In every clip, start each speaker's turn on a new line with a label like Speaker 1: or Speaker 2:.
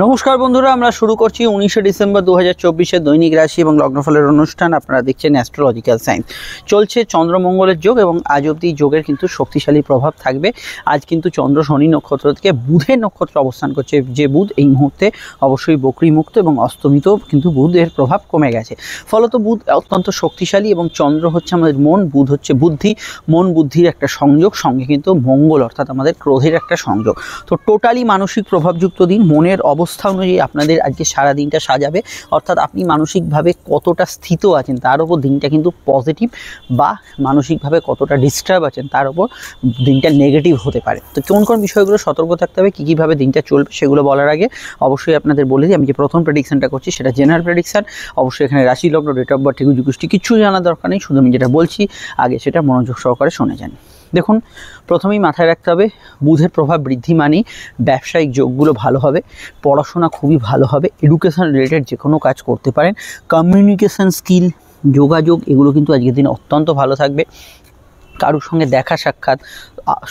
Speaker 1: নমস্কার বন্ধুরা, আমরা শুরু করছি 19শে ডিসেম্বর 2024 দৈনিক রাশি এবং লগ্নফলের অনুষ্ঠান। আপনারা দেখছেন অ্যাস্ট্রোলজিক্যাল সায়েন্স। চলছে চন্দ্রমঙ্গলের যোগ এবং আজ অবধি যোগের কিন্তু শক্তিশালী প্রভাব থাকবে। আজ কিন্তু চন্দ্র শনি নক্ষত্র থেকে বুধের নক্ষত্র অবস্থান করছে, যে বুধ এই মুহূর্তে অবশ্যই বক্রীমুক্ত এবং অস্তমিত, কিন্তু বুধের প্রভাব কমে গেছে। ফলত বুধ অত্যন্ত শক্তিশালী এবং চন্দ্র হচ্ছে আমাদের মন, বুধ হচ্ছে বুদ্ধি, মন বুদ্ধির একটা সংযোগ, সঙ্গে কিন্তু মঙ্গল অর্থাৎ আমাদের ক্রোধের একটা সংযোগ। তো টোটালি মানসিক প্রভাবযুক্ত দিন। মনের অবস্থা অনুযায়ী আপনাদের আজকে সারা দিনটা সাজাবে, অর্থাৎ আপনি মানসিকভাবে কতটা স্থিত আছেন তার উপর দিনটা কিন্তু পজিটিভ, বা মানসিকভাবে কতটা ডিস্টার্ব আছেন তার উপর দিনটা নেগেটিভ হতে পারে। তো কোন কোন বিষয়গুলো সতর্ক থাকতে হবে, কীভাবে দিনটা চলবে সেগুলো বলার আগে অবশ্যই আপনাদের বলে দিই, আমি যে প্রথম প্রেডিকশানটা করছি সেটা জেনারেল প্রেডিকশান। অবশ্যই এখানে রাশি লগ্ন, ডেট অফ বার্থ, গোষ্ঠী কিছু জানার দরকার নেই, শুধু আমি যেটা বলছি আগে সেটা মনোযোগ সহকারে শুনে যান। দেখুন, প্রথমেই মাথায় রাখতে হবে বুধের প্রভাব বৃদ্ধি মানেই ব্যবসায়িক যোগগুলো ভালো হবে, পড়াশোনা খুবই ভালো হবে, এডুকেশন রিলেটেড যে কোনো কাজ করতে পারেন, কমিউনিকেশান স্কিল, যোগাযোগ, এগুলো কিন্তু আজকের দিনে অত্যন্ত ভালো থাকবে। কারোর সঙ্গে দেখা সাক্ষাৎ,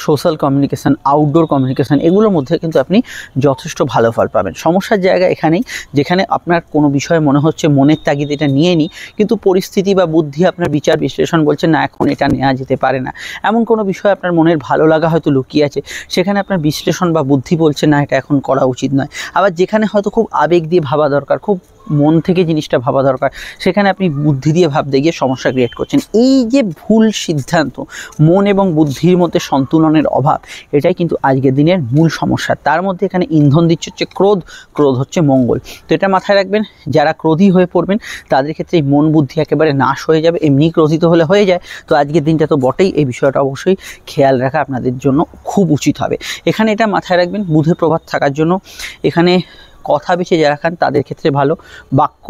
Speaker 1: সোশ্যাল কমিউনিকেশান, আউটডোর কমিউনিকেশান, এগুলোর মধ্যে কিন্তু আপনি যথেষ্ট ভালো ফল পাবেন। সমস্যার জায়গা এখানেই, যেখানে আপনার কোনো বিষয়ে মনে হচ্ছে মনের তাগিদ এটা নিয়ে নিই, কিন্তু পরিস্থিতি বা বুদ্ধি আপনার বিচার বিশ্লেষণ বলছে না, এখন এটা নেওয়া যেতে পারে না। এমন কোনো বিষয় আপনার মনের ভালো লাগা হয়তো লুকিয়ে আছে, সেখানে আপনার বিশ্লেষণ বা বুদ্ধি বলছে না, এটা এখন করা উচিত নয়। আবার যেখানে হয়তো খুব আবেগ দিয়ে ভাবা দরকার, খুব মন থেকে জিনিসটা ভাবা দরকার, সেখানে আপনি বুদ্ধি দিয়ে ভাবতে গিয়ে সমস্যা ক্রিয়েট করছেন। এই যে ভুল সিদ্ধান্ত, মন এবং বুদ্ধির মধ্যে সন্তুলনের অভাব, এটাই কিন্তু আজকের দিনের মূল সমস্যা। তার মধ্যে এখানে ইন্ধন দিচ্ছে হচ্ছে ক্রোধ, ক্রোধ হচ্ছে মঙ্গল। তো এটা মাথায় রাখবেন, যারা ক্রোধী হয়ে পড়বেন তাদের ক্ষেত্রে এই মন বুদ্ধি একেবারে নাশ হয়ে যাবে। এমনি ক্রোধিত হলে হয়ে যায়, তো আজকের দিনটা তো বটেই, এই বিষয়টা অবশ্যই খেয়াল রাখা আপনাদের জন্য খুব উচিত হবে। এখানে এটা মাথায় রাখবেন, বুধের প্রভাব থাকার জন্য এখানে কথা বেছে যারা খান তাদের ক্ষেত্রে ভালো, বাক্য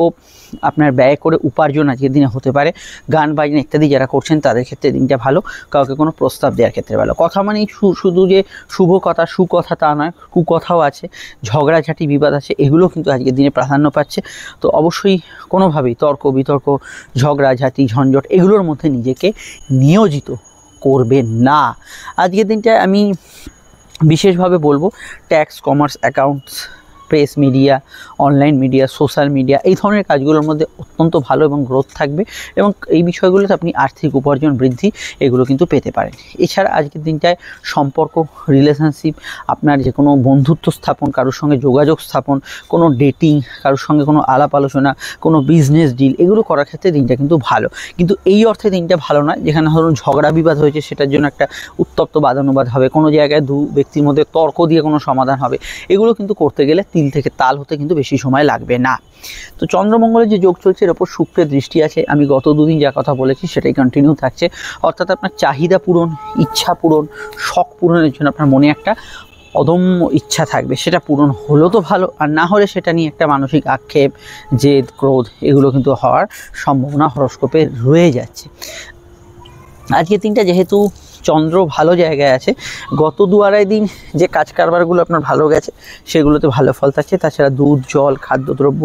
Speaker 1: আপনার ব্যয় করে উপার্জন আজকের দিনে হতে পারে, গান বাজনা ইত্যাদি যারা করছেন তাদের ক্ষেত্রে দিনটা ভালো, কাউকে কোনো প্রস্তাব দেওয়ার ক্ষেত্রে ভালো। কথা মানেই শুধু যে শুভ কথা, সুকথা তা নয়, কুকথাও আছে, ঝগড়াঝাটি, বিবাদ আছে, এগুলো কিন্তু আজকের দিনে প্রাধান্য পাচ্ছে। তো অবশ্যই কোনোভাবেই তর্ক বিতর্ক, ঝগড়াঝাটি, ঝঞ্ঝট, এগুলোর মধ্যে নিজেকে নিয়োজিত করবেন না। আজকের দিনটা আমি বিশেষভাবে বলবো tax, commerce, accounts, press media, online media, social media, এই ধরনের কাজগুলোর মধ্যে অত্যন্ত ভালো এবং গ্রোথ থাকবে, এবং এই বিষয়গুলোতে আপনি আর্থিক উপার্জন বৃদ্ধি এগুলো কিন্তু পেতে পারেন। এছাড়া আজকের দিনটায় সম্পর্ক, রিলেশনশিপ, আপনার যে কোনো বন্ধুত্ব স্থাপন, কারোর সঙ্গে যোগাযোগ স্থাপন, কোনো ডেটিং, কারোর সঙ্গে কোনো আলাপ আলোচনা, কোনো বিজনেস ডিল, এগুলো করার ক্ষেত্রে দিনটা কিন্তু ভালো। কিন্তু এই অর্থে দিনটা ভালো নয় যেখানে ধরুন ঝগড়া বিবাদ হয়েছে, সেটার জন্য একটা উত্তপ্ত বাদানুবাদ হবে, কোনো জায়গায় দু ব্যক্তির মধ্যে তর্ক দিয়ে কোনো সমাধান হবে, এগুলো কিন্তু করতে গেলে তিল থেকে তাল হতে কিন্তু বেশি সময় লাগবে না। তো চন্দ্রমঙ্গলের যে যোগ চলছে এর ওপর শুক্রের দৃষ্টি আছে। আমি গত দুদিন যা কথা বলেছি সেটাই কন্টিনিউ থাকছে, অর্থাৎ আপনার চাহিদা পূরণ, ইচ্ছা পূরণ, শখ পূরণের জন্য আপনার মনে একটা অদম্য ইচ্ছা থাকবে, সেটা পূরণ হলো তো ভালো, আর না হলে সেটা নিয়ে একটা মানসিক আক্ষেপ, জেদ, ক্রোধ, এগুলো কিন্তু হওয়ার সম্ভাবনা হরস্কোপে রয়ে যাচ্ছে। আজকের দিনটা যেহেতু চন্দ্র ভালো জায়গায় আছে, গত দু আড়াই দিন যে কাজ কারবারগুলো আপনার ভালো গেছে সেগুলোতে ভালো ফল থাকছে। তাছাড়া দুধ, জল, খাদ্যদ্রব্য,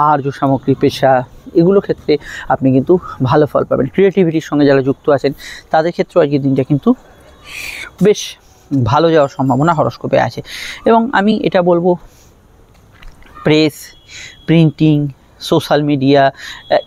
Speaker 1: আহার্য সামগ্রী, পেশা, এগুলো ক্ষেত্রে আপনি কিন্তু ভালো ফল পাবেন। ক্রিয়েটিভিটির সঙ্গে যারা যুক্ত আছেন তাদের ক্ষেত্রেও আজকের দিনটা কিন্তু বেশ ভালো যাওয়ার সম্ভাবনা হরস্কোপে আছে। এবং আমি এটা বলবো, প্রেস, প্রিন্টিং, সোশ্যাল মিডিয়া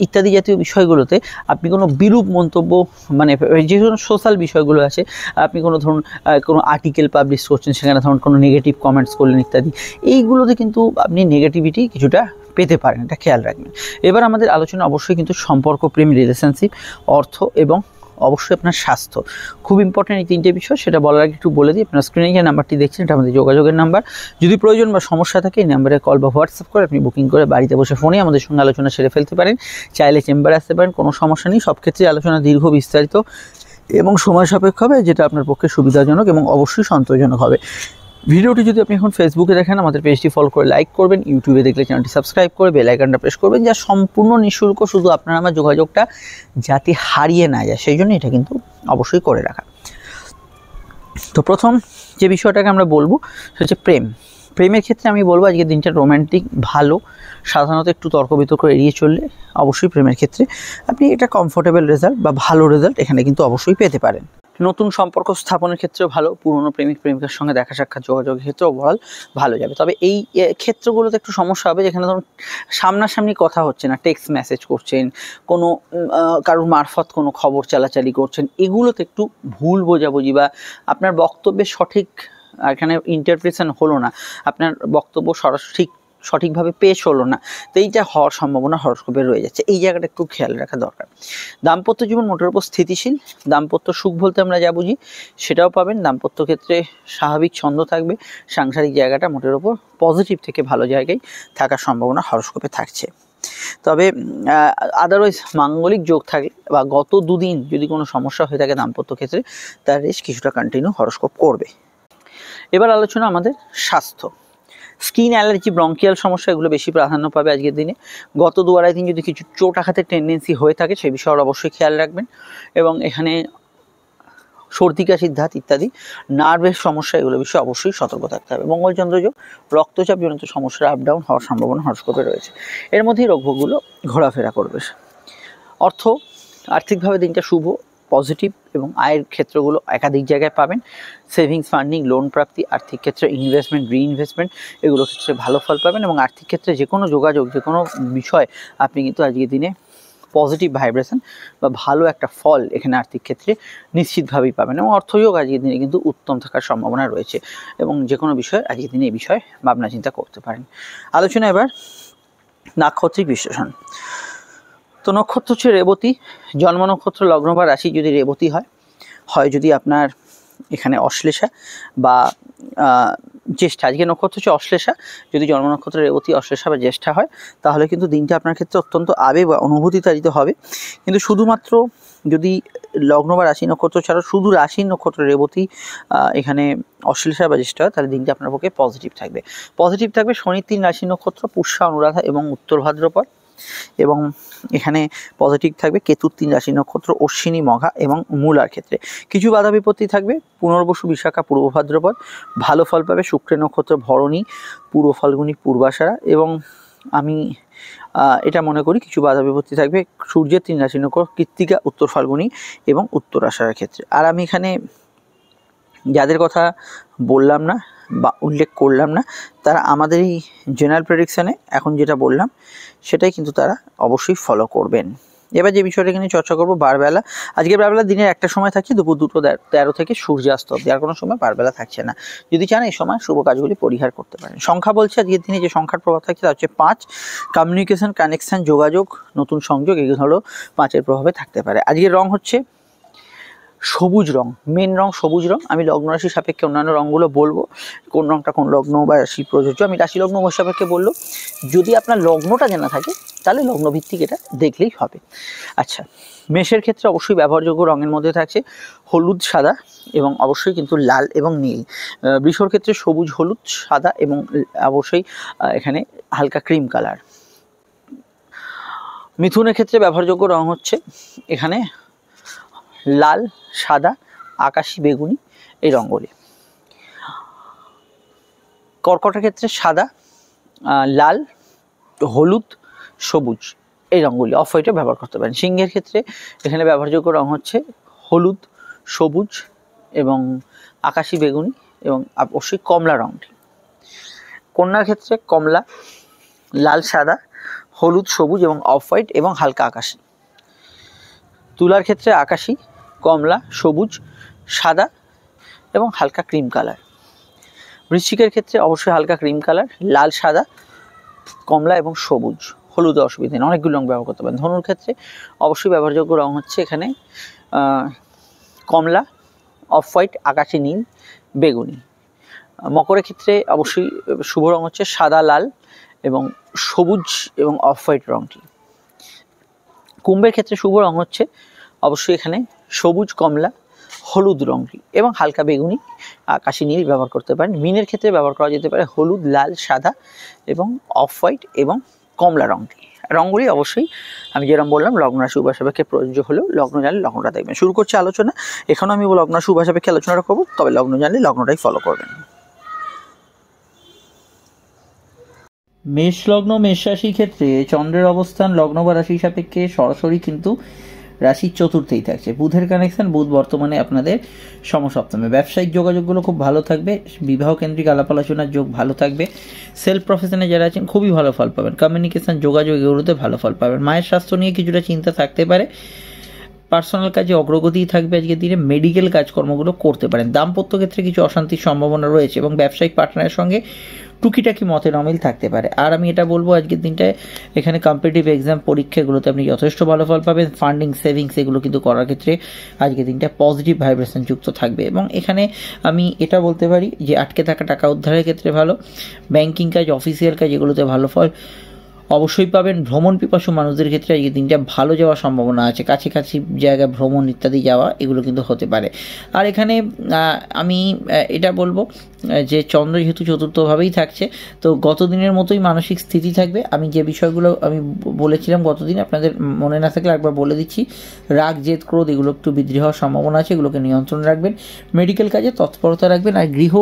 Speaker 1: ইত্যাদি জাতীয় বিষয়গুলোতে আপনি কোনো বিরূপ মন্তব্য, মানে যে কোনো সোশ্যাল বিষয়গুলো আছে, আপনি কোনো ধরুন কোনো আর্টিকেল পাবলিশ করছেন, সেখানে ধরুন কোনো নেগেটিভ কমেন্টস করলেন ইত্যাদি, এইগুলোতে কিন্তু আপনি নেগেটিভিটি কিছুটা পেতে পারেন, এটা খেয়াল রাখবেন। এবার আমাদের আলোচনা অবশ্যই কিন্তু সম্পর্ক, প্রেম, রিলেশনশিপ, অর্থ এবং অবশ্যই আপনার স্বাস্থ্য, খুব ইম্পর্টেন্ট এই তিনটে বিষয়। সেটা বলার আগে একটু বলে দিই, আপনার স্ক্রিনে যে নাম্বারটি দেখছেন এটা আমাদের যোগাযোগের নাম্বার। যদি প্রয়োজন বা সমস্যা থাকে এই নাম্বারে কল বা হোয়াটসঅ্যাপ করে আপনি বুকিং করে বাড়িতে বসে ফোনে আমাদের সঙ্গে আলোচনা সেরে ফেলতে পারেন। চাইলে চেম্বারে আসতে পারেন, কোনো সমস্যা নেই। সব ক্ষেত্রে আলোচনা দীর্ঘ, বিস্তারিত এবং সময় সাপেক্ষ হবে, যেটা আপনার পক্ষে সুবিধাজনক এবং অবশ্যই সন্তোষজনক হবে। ভিডিওটি যদি আপনি এখন ফেসবুকে দেখেন আমাদের পেজটি ফলো করে লাইক করবেন, ইউটিউবে দেখলে চ্যানেলটি সাবস্ক্রাইব করে বেল আইকনটা প্রেস করবেন, যা সম্পূর্ণ নিঃশুল্ক, শুধু আপনার আমার যোগাযোগটা যাতে হারিয়ে না যায় সেই জন্য এটা কিন্তু অবশ্যই করে রাখা। তো প্রথম যে বিষয়টাকে আমরা বলবো সেটা হচ্ছে প্রেম। প্রেমের ক্ষেত্রে আমি বলবো আজকের দিনটা রোম্যান্টিক, ভালো, সাধারণত একটু তর্ক বিতর্ক এড়িয়ে চললে অবশ্যই প্রেমের ক্ষেত্রে আপনি এটা কমফোর্টেবল রেজাল্ট বা ভালো রেজাল্ট এখানে কিন্তু অবশ্যই পেতে পারেন। নতুন সম্পর্ক স্থাপনের ক্ষেত্রেও ভালো, পুরনো প্রেমিক প্রেমিকার সঙ্গে দেখা সাক্ষাৎ যোগাযোগের ক্ষেত্রে ওভারঅল ভালো যাবে। তবে এই ক্ষেত্রগুলোতে একটু সমস্যা হবে, যেখানে ধরুন সামনাসামনি কথা হচ্ছে না, টেক্সট মেসেজ করছেন, কোনো কারোর মারফত কোনো খবর চালাচালি করছেন, এগুলোতে একটু ভুল বোঝাবুঝি বা আপনার বক্তব্যের সঠিক এখানে ইন্টারপ্রিটেশন হলো না, আপনার বক্তব্য সঠিকভাবে পেশ হলো না, তো এইটা হওয়ার সম্ভাবনা হরস্কোপে রয়ে যাচ্ছে। এই জায়গাটা একটু খেয়াল রাখা দরকার। দাম্পত্য জীবন মোটের উপর স্থিতিশীল, দাম্পত্য সুখ বলতে আমরা যা বুঝি সেটাও পাবেন। দাম্পত্য ক্ষেত্রে স্বাভাবিক ছন্দ থাকবে, সাংসারিক জায়গাটা মোটের উপর পজিটিভ থেকে ভালো জায়গায় থাকার সম্ভাবনা হরস্কোপে থাকছে। তবে আদারওয়াইজ মাঙ্গলিক যোগ থাকে বা গত দুদিন যদি কোনো সমস্যা হয়ে থাকে দাম্পত্য ক্ষেত্রে, তার রেশ কিছুটা কন্টিনিউ হরস্কোপ করবে। এবার আলোচনা আমাদের স্বাস্থ্য। স্কিন অ্যালার্জি, ব্রঙ্কিয়াল সমস্যা, এগুলো বেশি প্রাধান্য পাবে আজকের দিনে। গত 2-2.5 দিন যদি কিছু চোট আঘাতের টেন্ডেন্সি হয়ে থাকে সেই বিষয়ে অবশ্যই খেয়াল রাখবেন। এবং এখানে সর্দি কাশির ধাত ইত্যাদি নার্ভের সমস্যা, এগুলো বিষয়ে অবশ্যই সতর্ক থাকতে হবে। মঙ্গলচন্দ্রযোগ, রক্তচাপ জনিত সমস্যার আপ ডাউন হওয়ার সম্ভাবনা হরস্কোপে রয়েছে। এর মধ্যেই রোগভোগগুলো ঘোরাফেরা করবে। আর্থিকভাবে দিনটা শুভ, পজিটিভ এবং আয়ের ক্ষেত্রগুলো একাধিক জায়গায় পাবেন। সেভিংস, ফান্ডিং, লোন প্রাপ্তি, আর্থিক ক্ষেত্রে ইনভেস্টমেন্ট, রিইনভেস্টমেন্ট, এগুলো ক্ষেত্রে ভালো ফল পাবেন। এবং আর্থিক ক্ষেত্রে যে কোনো যোগাযোগ, যে কোনো বিষয় আপনি কিন্তু আজকের দিনে পজিটিভ ভাইব্রেশন বা ভালো একটা ফল এখানে আর্থিক ক্ষেত্রে নিশ্চিতভাবেই পাবেন। এবং অর্থযোগ আজকের দিনে কিন্তু উত্তম থাকার সম্ভাবনা রয়েছে এবং যে কোনো বিষয়ে আজকের দিনে এই বিষয়ে ভাবনা চিন্তা করতে পারেন। আলোচনা এবার নাক্ষত্রিক বিশ্লেষণ। তো নক্ষত্র হচ্ছে রেবতী, জন্ম নক্ষত্র, লগ্ন বা রাশি যদি রেবতী হয় যদি আপনার এখানে অশ্লেষা বা জ্যেষ্ঠা, আজকে নক্ষত্র হচ্ছে অশ্লেষা, যদি জন্ম নক্ষত্র রেবতী, অশ্লেষা বা জ্যেষ্ঠা হয় তাহলে কিন্তু দিনটা আপনার ক্ষেত্রে অত্যন্ত আবেগ বা অনুভূতি তাড়িত হবে। কিন্তু শুধুমাত্র যদি লগ্ন বা রাশি নক্ষত্র ছাড়াও শুধু রাশির নক্ষত্র রেবতী এখানে অশ্লেষা বা জ্যেষ্ঠা হয় তাহলে দিনটা আপনার পক্ষে পজিটিভ থাকবে। শনির 3 রাশি নক্ষত্র পুষ্যা, অনুরাধা এবং উত্তর ভাদ্রপদ। এবং এখানে পজিটিভ থাকবে কেতুর 3 রাশি নক্ষত্র অশ্বিনী, মঘা এবং মূলার ক্ষেত্রে। কিছু বাধা বিপত্তি থাকবে পুনর্বসু, বিশাখা, পূর্ব ভাদ্রপদ। ভালো ফল পাবে শুক্রের নক্ষত্র ভরণী, পূর্ব ফাল্গুনী, পূর্বাষাঢ়া। এবং আমি এটা মনে করি কিছু বাধা বিপত্তি থাকবে সূর্যের 3 রাশি নক্ষত্র কৃত্তিকা, উত্তর ফাল্গুনী এবং উত্তর আষাঢ়ের ক্ষেত্রে। আর আমি এখানে যাদের কথা বললাম না বা উল্লেখ করলাম না তারা আমাদের এই জেনারেল প্রেডিকশানে এখন যেটা বললাম সেটাই কিন্তু তারা অবশ্যই ফলো করবেন। এবার যে বিষয়টা এখানে চর্চা করবো বারবেলা। আজকে বারবেলা দিনের একটা সময় থাকছে দুপুর 2:13 থেকে সূর্যাস্ত অবধি, আর কোনো সময় বারবেলা থাকছে না। যদি চান এই সময় শুভ কাজগুলি পরিহার করতে পারেন। সংখ্যা বলছে আজকের দিনে যে সংখ্যার প্রভাব থাকছে তা হচ্ছে 5। কমিউনিকেশন, কানেকশান, যোগাযোগ, নতুন সংযোগ, এগুলো হলো 5-এর প্রভাবে থাকতে পারে। আজকের রং হচ্ছে সবুজ রং, মেন রং সবুজ রং। আমি লগ্ন রাশি সাপেক্ষে অন্যান্য রঙগুলো বলবো, কোন রংটা কোন লগ্ন বা রাশি প্রযোজ্য। আমি রাশি লগ্ন সাপেক্ষে বললো, যদি আপনার লগ্নটা জানা থাকে তাহলে লগ্নভিত্তিক এটা দেখলেই হবে। আচ্ছা, মেষের ক্ষেত্রে অবশ্যই ব্যবহারযোগ্য রঙের মধ্যে থাকছে হলুদ, সাদা এবং অবশ্যই কিন্তু লাল এবং নীল। বৃষর ক্ষেত্রে সবুজ, হলুদ, সাদা এবং অবশ্যই এখানে হালকা ক্রিম কালার। মিথুনের ক্ষেত্রে ব্যবহারযোগ্য রং হচ্ছে এখানে লাল, সাদা, আকাশি, বেগুনি, এই রঙগুলি। কর্কটের ক্ষেত্রে সাদা, লাল, হলুদ, সবুজ, এই রঙগুলি অফ হোয়াইটে ব্যবহার করতে পারেন। সিংহের ক্ষেত্রে এখানে ব্যবহারযোগ্য রং হচ্ছে হলুদ, সবুজ এবং আকাশি, বেগুনি এবং অবশ্যই কমলা রঙটি। কন্যার ক্ষেত্রে কমলা, লাল, সাদা, হলুদ, সবুজ এবং অফ হোয়াইট এবং হালকা আকাশি। তুলার ক্ষেত্রে আকাশি, কমলা, সবুজ, সাদা এবং হালকা ক্রিম কালার। বৃশ্চিকের ক্ষেত্রে অবশ্যই হালকা ক্রিম কালার, লাল, সাদা, কমলা এবং সবুজ, হলুদ অসুবিধা নেই, অনেকগুলো রঙ ব্যবহার করতে পারেন। ধনুর ক্ষেত্রে অবশ্যই ব্যবহারযোগ্য রং হচ্ছে এখানে কমলা, অফ হোয়াইট, আকাশি, নীল, বেগুনি। মকরের ক্ষেত্রে অবশ্যই শুভ রং হচ্ছে সাদা, লাল এবং সবুজ এবং অফ হোয়াইট রঙটি। কুম্ভের ক্ষেত্রে শুভ রং হচ্ছে অবশ্যই এখানে সবুজ, কমলা, হলুদ রঙটি এবং হালকা বেগুনি, আকাশি, নীল ব্যবহার করতে পারেন। মীনের ক্ষেত্রে ব্যবহার করা যেতে পারে হলুদ, লাল, সাদা এবং অফ হোয়াইট এবং কমলা রঙটি। রঙগুলি অবশ্যই আমি যেরকম বললাম লগ্ন রাশি উভয় সাপেক্ষে প্রযোজ্য হলেও লগ্ন জানলে লগ্নটা দেখবেন। শুরু করছি আলোচনা। এখানেও আমি লগ্ন রাশি উভয় সাপেক্ষে আলোচনাটা করবো, তবে লগ্ন জানলে লগ্নটাই ফলো করবেন। মেষ লগ্ন, মেষ রাশির ক্ষেত্রে চন্দ্রের অবস্থান লগ্ন বা রাশি সাপেক্ষে সরাসরি কিন্তু রাশির চতুর্থেই থাকছে। বুধের কানেকশন, বুধ বর্তমানে আপনাদের সমসপ্তমে। ব্যবসায়িক যোগাযোগগুলো খুব ভালো থাকবে, বিবাহ কেন্দ্রিক আলাপ আলোচনার যোগ ভালো থাকবে, সেলফ প্রফেশনে যারা আছেন খুবই ভালো ফল পাবেন, কমিউনিকেশন যোগাযোগ এগুলোতে ভালো ফল পাবেন। মায়ের স্বাস্থ্য নিয়ে কিছুটা চিন্তা থাকতে পারে, পার্সোনাল কাজে অগ্রগতি থাকবে আজকের দিনে, মেডিকেল কাজকর্মগুলো করতে পারেন। দাম্পত্য ক্ষেত্রে কিছু অশান্তির সম্ভাবনা রয়েছে এবং ব্যবসায়িক পার্টনারের সঙ্গে টুকিটাকি মতের অমিল থাকতে পারে। আর আমি এটা বলবো আজকের দিনটায় এখানে কম্পিটিটিভ এক্সাম পরীক্ষাগুলোতে আপনি যথেষ্ট ভালো ফল পাবেন। ফান্ডিং, সেভিংস এগুলো কিন্তু করার ক্ষেত্রে আজকের দিনটা পজিটিভ ভাইব্রেশন যুক্ত থাকবে। এবং এখানে আমি এটা বলতে পারি যে আটকে থাকা টাকা উদ্ধারের ক্ষেত্রে ভালো, ব্যাংকিং কাজ, অফিসিয়াল কাজ এগুলোতে ভালো ফল অবশ্যই পাবেন। ভ্রমণ পিপাসু মানুষদের ক্ষেত্রে আজকে দিনটা ভালো যাওয়ার সম্ভাবনা আছে, কাছাকাছি জায়গায় ভ্রমণ ইত্যাদি যাওয়া এগুলো কিন্তু হতে পারে। আর এখানে আমি এটা বলবো যে চন্দ্র যেহেতু চতুর্থভাবেই থাকছে, তো গত দিনের মতোই মানসিক স্থিতি থাকবে। আমি যে বিষয়গুলো আমি বলেছিলাম গতদিন, আপনাদের মনে না থাকলে একবার বলে দিচ্ছি। রাগ, জেদ, ক্রোধ এগুলো একটু বৃদ্ধি হওয়ার সম্ভাবনা আছে, এগুলোকে নিয়ন্ত্রণ রাখবেন। মেডিকেল কাজে তৎপরতা রাখবেন, আর গৃহ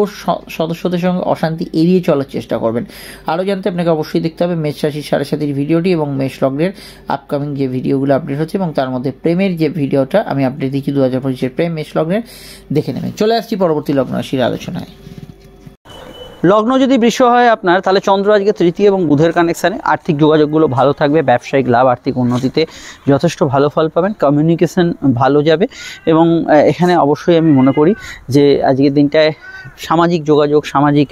Speaker 1: সদস্যদের সঙ্গে অশান্তি এড়িয়ে চলার চেষ্টা করবেন। আরও জানতে আপনাকে অবশ্যই দেখতে হবে মেষ রাশির 7.5 ভিডিওটি এবং মেষ লগ্নের আপকামিং যে ভিডিওগুলো আপডেট হচ্ছে, এবং তার মধ্যে প্রেমের যে ভিডিওটা আমি আপডেট দিচ্ছি 2025-এর প্রেম মেষ লগ্নের, দেখে নেবেন। চলে আসছি পরবর্তী লগ্ন রাশির আলোচনায়। লগ্ন যদি বৃষ হয় আপনার, তাহলে চন্দ্র আজকে তৃতীয় এবং বুধের কানেকশানে। আর্থিক যোগাযোগগুলো ভালো থাকবে, ব্যবসায়িক লাভ, আর্থিক উন্নতিতে যথেষ্ট ভালো ফল পাবেন, কমিউনিকেশন ভালো যাবে। এবং এখানে অবশ্যই আমি মনে করি যে আজকের দিনটায় সামাজিক যোগাযোগ, সামাজিক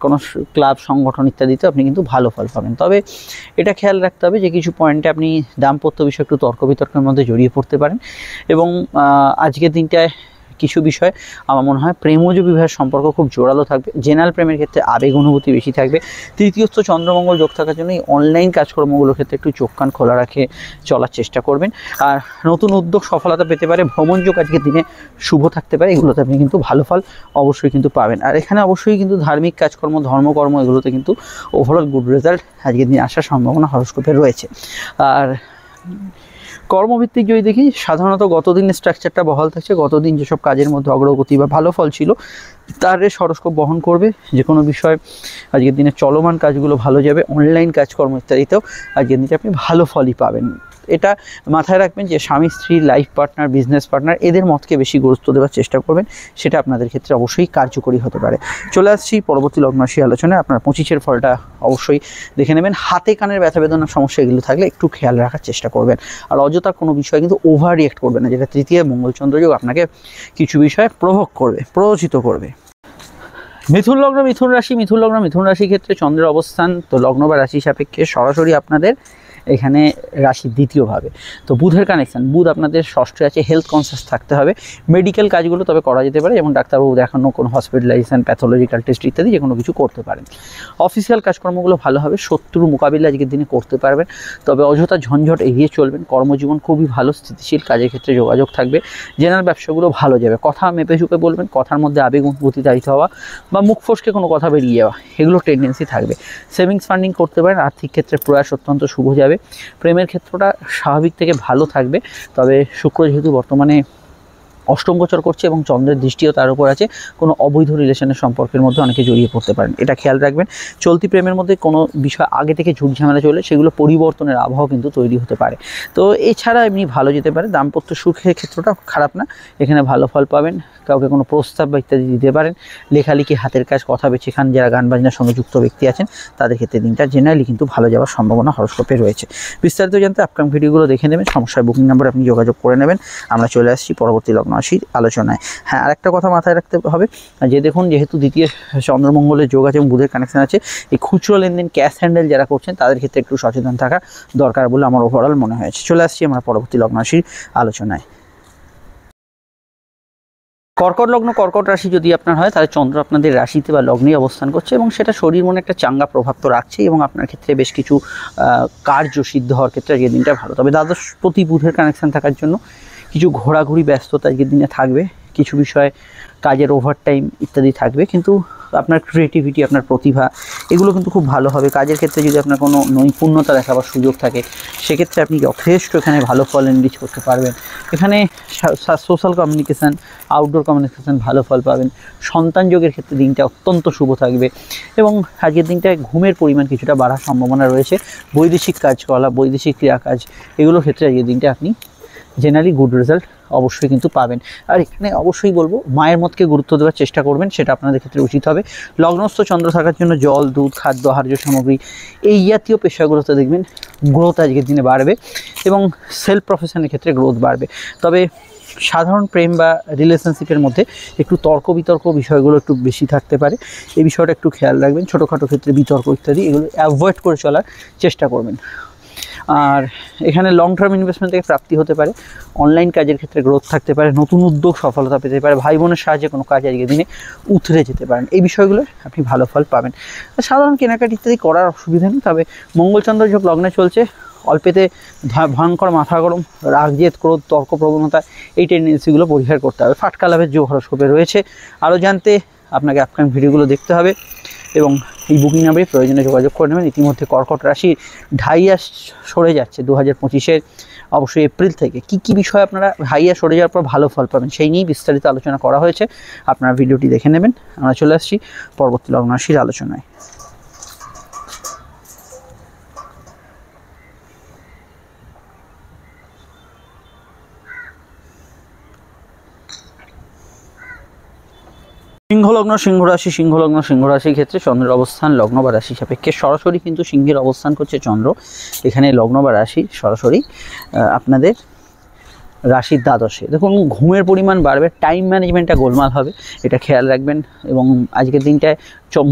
Speaker 1: কোনো ক্লাব, সংগঠন ইত্যাদিতে আপনি কিন্তু ভালো ফল পাবেন। তবে এটা খেয়াল রাখতে হবে যে কিছু পয়েন্টে আপনি দাম্পত্য বিষয়ে একটু তর্ক বিতর্কের মধ্যে জড়িয়ে পড়তে পারেন। এবং আজকের দিনটায় কিছু বিষয় আমার মনে হয় প্রেমজ বিবাহের সম্পর্ক খুব জোরালো থাকবে। জেনারেল প্রেমের ক্ষেত্রে আবেগ অনুভূতি বেশি থাকবে। তৃতীয়স্থ চন্দ্রমঙ্গল যোগ থাকার জন্য এই অনলাইন কাজকর্মগুলোর ক্ষেত্রে একটু চোখ কান খোলা রাখে চলার চেষ্টা করবেন। আর নতুন উদ্যোগ সফলতা পেতে পারে, ভ্রমণ যোগ আজকের দিনে শুভ থাকতে পারে, এগুলোতে আপনি কিন্তু ভালো ফল অবশ্যই কিন্তু পাবেন। আর এখানে অবশ্যই কিন্তু ধার্মিক কাজকর্ম, ধর্মকর্ম এগুলোতে কিন্তু ওভারঅল গুড রেজাল্ট আজকের দিনে আসার সম্ভাবনা হরস্কোপে রয়েছে। আর কর্মভিত্তিক যদি দেখি, সাধারণত গতদিনের স্ট্রাকচারটা বহাল থাকছে। গতদিন যেসব কাজের মধ্যে অগ্রগতি বা ভালো ফল ছিল তার হরস্কোপ বহন করবে। যে কোনো বিষয় আজকের দিনে চলমান কাজগুলো ভালো যাবে, অনলাইন কাজকর্ম ইত্যাদিতেও আজকের দিনে আপনি ভালো ফলই পাবেন। এটা মাথায় রাখবেন যে স্বামী স্ত্রী, লাইফ পার্টনার, বিজনেস পার্টনার এদের মতকে বেশি গুরুত্ব দেওয়ার চেষ্টা করবেন, সেটা আপনাদের ক্ষেত্রে অবশ্যই কার্যকরী হতে পারে। চলে আসছি পরবর্তী লগ্ন রাশি আলোচনায়। আপনার 25-এর ফলটা অবশ্যই দেখে নেবেন। হাতে কানের ব্যথা বেদনার সমস্যা এগুলো থাকলে একটু খেয়াল রাখার চেষ্টা করবেন। আর অযথা কোনো বিষয়ে কিন্তু ওভার রিয়েক্ট করবেন না, যেটা তৃতীয় মঙ্গলচন্দ্র যোগ আপনাকে কিছু বিষয়ে প্রভোগ করবে, প্ররোচিত করবে। মিথুন লগ্ন, মিথুন রাশি, মিথুন লগ্ন, মিথুন রাশির ক্ষেত্রে চন্দ্রের অবস্থান তো লগ্ন বা রাশি সাপেক্ষে সরাসরি আপনাদের এখানে রাশির দ্বিতীয়ভাবে। তো বুধের কানেকশান, বুধ আপনাদের ষষ্ঠে আছে। হেলথ কনসিয়াস থাকতে হবে। মেডিকেল কাজগুলো তবে করা যেতে পারে, যেমন ডাক্তারবাবু দেখানো, কোনো হসপিটালাইজেশন, প্যাথোলজিক্যাল টেস্ট ইত্যাদি যে কোনো কিছু করতে পারেন। অফিসিয়াল কাজকর্মগুলো ভালো হবে। শত্রু মোকাবিলা আজকের দিনে করতে পারবেন, তবে অযথা ঝঞ্ঝট এড়িয়ে চলবেন। কর্মজীবন খুবই ভালো, স্থিতিশীল, কাজের ক্ষেত্রে যোগাযোগ থাকবে। জেনারেল ব্যবসাগুলো ভালো যাবে। কথা মেপে চুপে বলবেন, কথার মধ্যে আবেগ অনুভূতি তাড়িত হওয়া বা মুখ ফসকে কোনো কথা বেরিয়ে যাওয়া এগুলো টেন্ডেন্সি থাকবে। সেভিংস ফান্ডিং করতে পারেন। আর্থিক ক্ষেত্রে প্রয়াস অত্যন্ত শুভ যাবে। প্রেমের ক্ষেত্রটা স্বাভাবিক থেকে ভালো থাকবে, তবে শুক্র যেহেতু বর্তমানে অষ্টম গোচর করছে এবং চন্দ্রের দৃষ্টিও তার উপর আছে, কোনো অবৈধ রিলেশনের সম্পর্কের মধ্যে অনেকে জড়িয়ে পড়তে পারেন, এটা খেয়াল রাখবেন। চলতি প্রেমের মধ্যে কোনো বিষয় আগে থেকে ঝুট ঝামেলা চলে, সেগুলো পরিবর্তনের আবহাওয়া কিন্তু তৈরি হতে পারে। তো এছাড়া এমনি ভালো যেতে পারে। দাম্পত্য সুখের ক্ষেত্রটা খারাপ না, এখানে ভালো ফল পাবেন। কাউকে কোনো প্রস্তাব বা ইত্যাদি দিতে পারেন। লেখালেখি, হাতের কাজ, কথা বেছেখান যারা গান বাজনার সঙ্গে যুক্ত ব্যক্তি আছেন তাদের ক্ষেত্রে দিনটা জেনারেলি কিন্তু ভালো যাওয়ার সম্ভাবনা হরস্কোপে রয়েছে। বিস্তারিত জানতে আপকামিং ভিডিওগুলো দেখে নেবেন। সমস্যায় বুকিং নাম্বার আপনি যোগাযোগ করে নেবেন। আমরা চলে আসছি পরবর্তী লগ্ন রাশির আলোচনায়। হ্যাঁ, আরেকটা কথা মাথায় রাখতে হবে যে দেখুন, যেহেতু দ্বিতীয় চন্দ্রমঙ্গলের যোগ আছে এবং বুধের কানেকশন আছে, এই খুচরো লেনদেন, ক্যাশ হ্যান্ডেল যারা করছেন তাদের ক্ষেত্রে একটু সচেতন থাকা দরকার বলে আমার ওভারঅল মনে হয়েছে। চলে আসছি আমরা পরবর্তী লগ্ন রাশির আলোচনায়। কর্কট লগ্ন, কর্কট রাশি যদি আপনার হয়, তাহলে চন্দ্র আপনাদের রাশিতে বা লগ্নে অবস্থান করছে এবং সেটা শরীর মনে একটা চাঙ্গা প্রভাব তো রাখছে এবং আপনার ক্ষেত্রে বেশ কিছু কার্য সিদ্ধ হওয়ার ক্ষেত্রে আজকের দিনটা ভালো। তবে দ্বাদশপতি বুধের কানেকশান থাকার জন্য কিছু ঘোরাঘুরি ব্যস্ততা আজকের দিনে থাকবে। কিছু বিষয় কাজের ওভারটাইম ইত্যাদি থাকবে, কিন্তু আপনার ক্রিয়েটিভিটি, আপনার প্রতিভা এগুলো কিন্তু খুব ভালো হবে। কাজের ক্ষেত্রে যদি আপনার কোনো নৈপুণ্যতা দেখাবার সুযোগ থাকে, সেক্ষেত্রে আপনি যথেষ্ট এখানে ভালো ফল এনরিচ করতে পারবেন। এখানে সোশ্যাল কমিউনিকেশান, আউটডোর কমিউনিকেশান ভালো ফল পাবেন। সন্তান যোগের ক্ষেত্রে দিনটা অত্যন্ত শুভ থাকবে এবং আজকের দিনটায় ঘুমের পরিমাণ কিছুটা বাড়ার সম্ভাবনা রয়েছে। বৈদেশিক কাজকলাপ, বৈদেশিক ক্রিয়াকাজ এগুলোর ক্ষেত্রে আজকের দিনটা আপনি জেনারেলি গুড রেজাল্ট অবশ্যই কিন্তু পাবেন। আর এখানে অবশ্যই বলবো মায়ের মতকে গুরুত্ব দেওয়ার চেষ্টা করবেন, সেটা আপনাদের ক্ষেত্রে উচিত হবে। লগ্নস্থ চন্দ্র থাকার জন্য জল, দুধ, খাদ্য, আহার্য সামগ্রী এই জাতীয় পেশাগুলোতে দেখবেন গ্রোথ আজকের দিনে বাড়বে এবং সেলফ প্রফেশনের ক্ষেত্রে গ্রোথ বাড়বে। তবে সাধারণ প্রেম বা রিলেশনশিপের মধ্যে একটু তর্ক বিতর্ক বিষয়গুলো একটু বেশি থাকতে পারে, এই বিষয়টা একটু খেয়াল রাখবেন। ছোটোখাটো ক্ষেত্রে বিতর্ক ইত্যাদি এগুলো অ্যাভয়েড করে চলার চেষ্টা করবেন। আর এখানে লং টার্ম ইনভেস্টমেন্ট থেকে প্রাপ্তি হতে পারে, অনলাইন কাজের ক্ষেত্রে গ্রোথ থাকতে পারে, নতুন উদ্যোগ সফলতা পেতে পারে, ভাই বোনের সাহায্যে কোনো কাজ আজকের দিনে উতরে যেতে পারেন, এই বিষয়গুলো আপনি ভালো ফল পাবেন। সাধারণ কেনাকাটি ইত্যাদি করার অসুবিধা নেই, তবে মঙ্গলচন্দ্র যোগ লগ্নে চলছে, অল্পেতে ভয়ঙ্কর মাথা গরম, রাগ, জেদ, ক্রোধ, তর্ক প্রবণতা এই টেন্ডেন্সিগুলো পরিহার করতে হবে। ফাটকা লাভের যোগ হরস্কোপে রয়েছে। আরও জানতে আপনাকে আপকামিং ভিডিওগুলো দেখতে হবে এবং এই বুকিং নাম্বারে প্রয়োজনে যোগাযোগ করে নেবেন। ইতিমধ্যে কর্কট রাশি ঢাইয়া সরে যাচ্ছে 2025-এর অবশ্যই এপ্রিল থেকে। কি বিষয়ে আপনারা ঢাইয়া সরে যাওয়ার পর ভালো ফল পাবেন সেই নিয়েই বিস্তারিত আলোচনা করা হয়েছে, আপনারা ভিডিওটি দেখে নেবেন। আমরা চলে আসছি পরবর্তী লগ্ন রাশির আলোচনায়। সিংহলগ্ন, সিংহরাশি, সিংহলগ্ন, সিংহরাশির ক্ষেত্রে চন্দ্রের অবস্থান লগ্ন বা রাশি সাপেক্ষে সরাসরি কিন্তু সিংহের অবস্থান করছে চন্দ্র। এখানে লগ্ন বা রাশি সরাসরি আপনাদের রাশির দ্বাদশে। দেখুন ঘুমের পরিমাণ বাড়বে, টাইম ম্যানেজমেন্টটা গোলমাল হবে, এটা খেয়াল রাখবেন। এবং আজকের দিনটায়